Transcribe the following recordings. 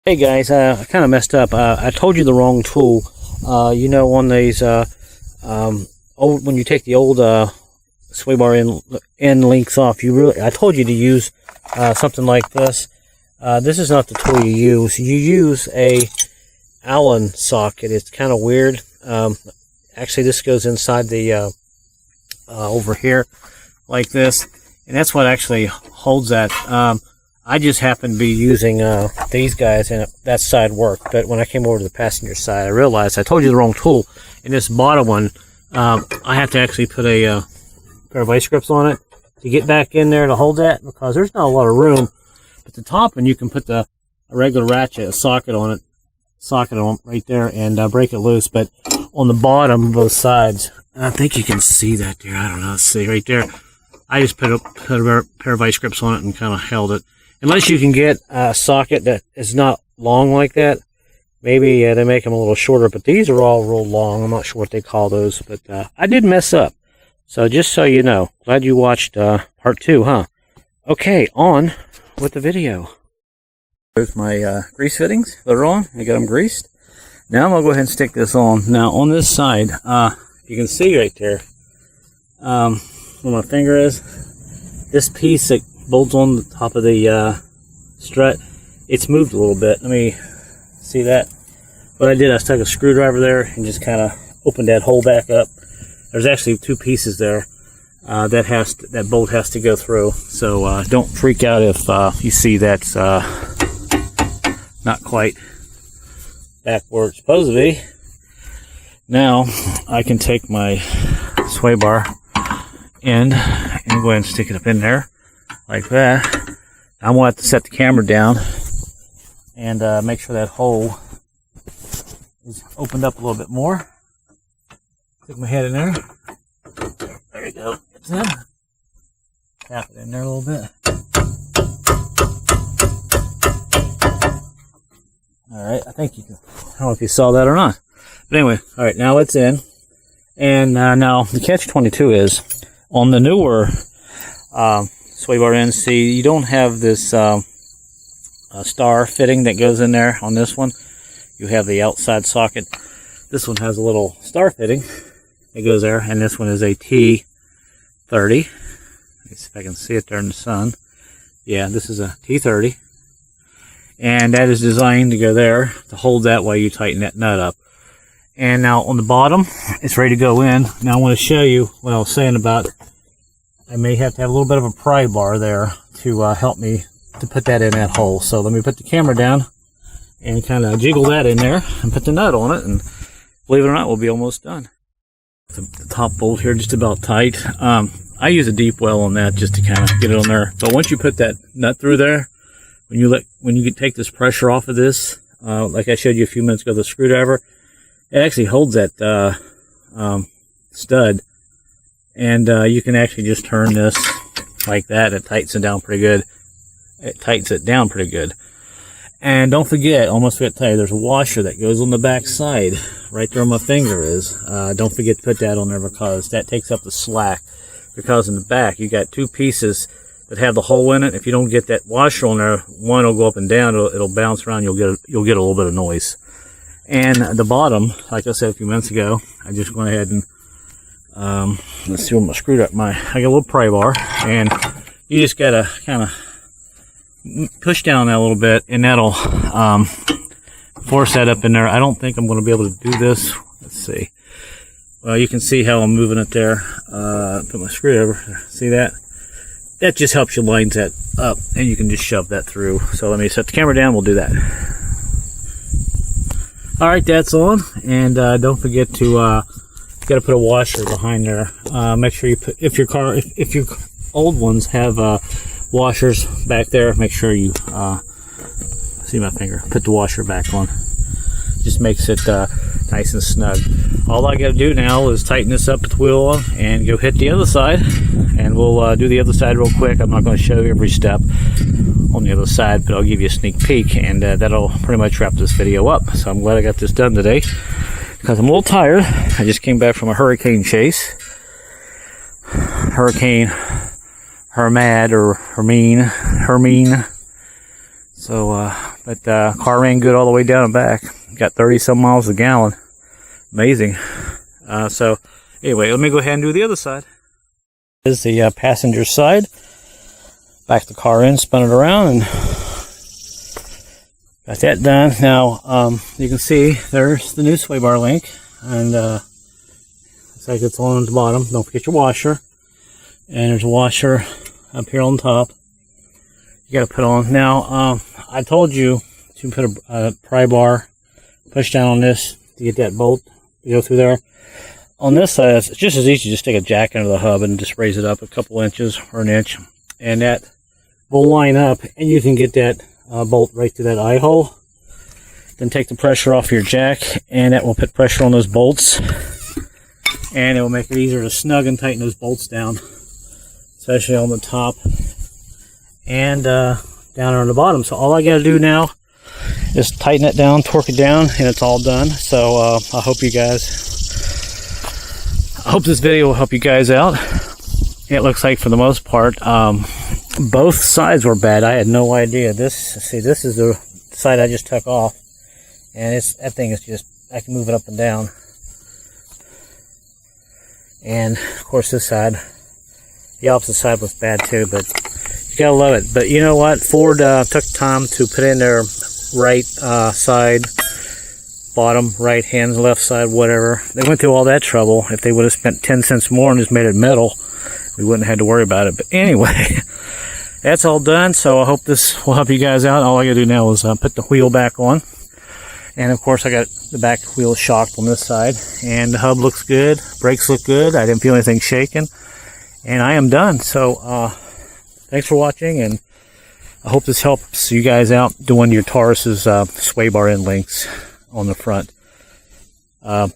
Hey guys, I kind of messed up. I told you the wrong tool. You know, on these old, when you take the old sway bar end links off, I told you to use something like this. This is not the tool you use. You use a Allen socket. It's kind of weird. Actually, this goes inside the over here like this, and that's what actually holds that. I just happen to be using these guys, and that side worked. But when I came over to the passenger side, I realized I told you the wrong tool. And this bottom one, I have to actually put a pair of vice grips on it to get back in there to hold that, because there's not a lot of room. But the top one, you can put a regular ratchet, a socket on it right there, and break it loose. But on the bottom, both sides, I think you can see that there. I don't know. Let's see right there. I just put a pair of vice grips on it and kind of held it. Unless you can get a socket that is not long like that, maybe they make them a little shorter, but these are all real long. I'm not sure what they call those, but I did mess up. So just so you know, glad you watched part 2, huh? Okay, on with the video. There's my grease fittings. They're on. I got them greased. Now I'm going to go ahead and stick this on. Now on this side, you can see right there where my finger is. This piece that bolts on the top of the strut, it's moved a little bit. Let me see that. What I did, I stuck a screwdriver there and just kind of opened that hole back up. There's actually 2 pieces there that bolt has to go through. So don't freak out if you see that's not quite back where it's supposed to be. Now I can take my sway bar end and go ahead and stick it up in there like that. I'm going to have to set the camera down and make sure that hole is opened up a little bit more. Stick my head in there. There you go. It's in. Tap it in there a little bit. Alright, I think you can. I don't know if you saw that or not. But anyway, alright, now it's in. And now the catch-22 is on the newer sway bar ends. See, you don't have this star fitting that goes in there on this one. You have the outside socket. This one has a little star fitting that goes there, and this one is a T30. Let me see if I can see it there in the sun. Yeah, this is a T30, and that is designed to go there to hold that while you tighten that nut up. And now on the bottom, it's ready to go in. Now I want to show you what I was saying about I may have to have a little bit of a pry bar there to help me to put that in that hole. So let me put the camera down and kind of jiggle that in there and put the nut on it, and believe it or not, we'll be almost done. The top bolt here just about tight. I use a deep well on that just to kind of get it on there. But once you put that nut through there, when you take this pressure off of this, like I showed you a few minutes ago, the screwdriver, it actually holds that stud. And you can actually just turn this like that. It tightens it down pretty good. And don't forget, almost forgot to tell you, there's a washer that goes on the back side, right there where my finger is. Don't forget to put that on there, because that takes up the slack. Because in the back, you got 2 pieces that have the hole in it. If you don't get that washer on there, one will go up and down. It'll bounce around. You'll get a little bit of noise. And the bottom, like I said a few minutes ago, I just went ahead and let's see what my screwdriver. I got a little pry bar, and you just gotta kind of push down that a little bit, and that'll force that up in there. I don't think I'm going to be able to do this. Let's see. Well, you can see how I'm moving it there. Put my screwdriver. See that? That just helps you line that up, and you can just shove that through. So let me set the camera down. We'll do that. All right, that's on, and don't forget to. Got to put a washer behind there. Make sure you put, if your old ones have washers back there, make sure you see my finger, put the washer back on. Just makes it nice and snug. All I got to do now is tighten this up with the wheel on and go hit the other side, and we'll do the other side real quick. I'm not going to show you every step on the other side, but I'll give you a sneak peek, and that'll pretty much wrap this video up. So I'm glad I got this done today, because I'm a little tired. I just came back from a hurricane chase. Hurricane Hermad or Hermine. So But car ran good all the way down and back. Got 30 some miles a gallon. Amazing. So anyway, let me go ahead and do the other side. This is the passenger side. Back the car in, spun it around, and got that done. Now you can see there's the new sway bar link, and looks like it's on the bottom. Don't forget your washer. And there's a washer up here on top. You got to put on. Now I told you to put a pry bar, push down on this to get that bolt to go through there. On this side, it's just as easy. Just take a jack into the hub and just raise it up a couple inches or an inch, and that will line up, and you can get that bolt right through that eye hole. Then take the pressure off your jack, and that will put pressure on those bolts, and it will make it easier to snug and tighten those bolts down, especially on the top and down on the bottom. So all I got to do now is tighten it down, torque it down, and it's all done. So I hope this video will help you guys out. It looks like for the most part both sides were bad. I had no idea. This is the side I just took off, and that thing is just, I can move it up and down. And of course this side, the opposite side was bad too, but you gotta love it. But you know what, Ford took time to put in their right side, bottom, right hand, left side, whatever. They went through all that trouble. If they would have spent 10 cents more and just made it metal, we wouldn't have had to worry about it. But anyway, that's all done. So I hope this will help you guys out. All I gotta do now is put the wheel back on. And of course I got the back wheel shocked on this side. And the hub looks good. Brakes look good. I didn't feel anything shaking. And I am done. So thanks for watching, and I hope this helps you guys out doing your Taurus's sway bar end links on the front.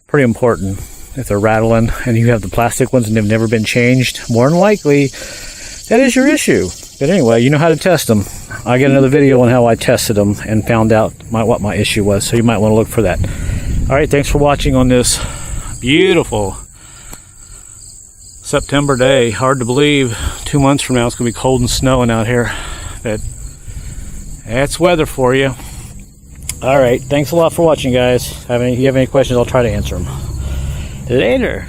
Pretty important. If they're rattling and you have the plastic ones and they've never been changed, more than likely that is your issue. But anyway, you know how to test them. I got another video on how I tested them and found out what my issue was, so you might want to look for that. Alright, thanks for watching on this beautiful September day. Hard to believe 2 months from now it's going to be cold and snowing out here. But that's weather for you. Alright, thanks a lot for watching, guys. If you have any questions, I'll try to answer them. Later.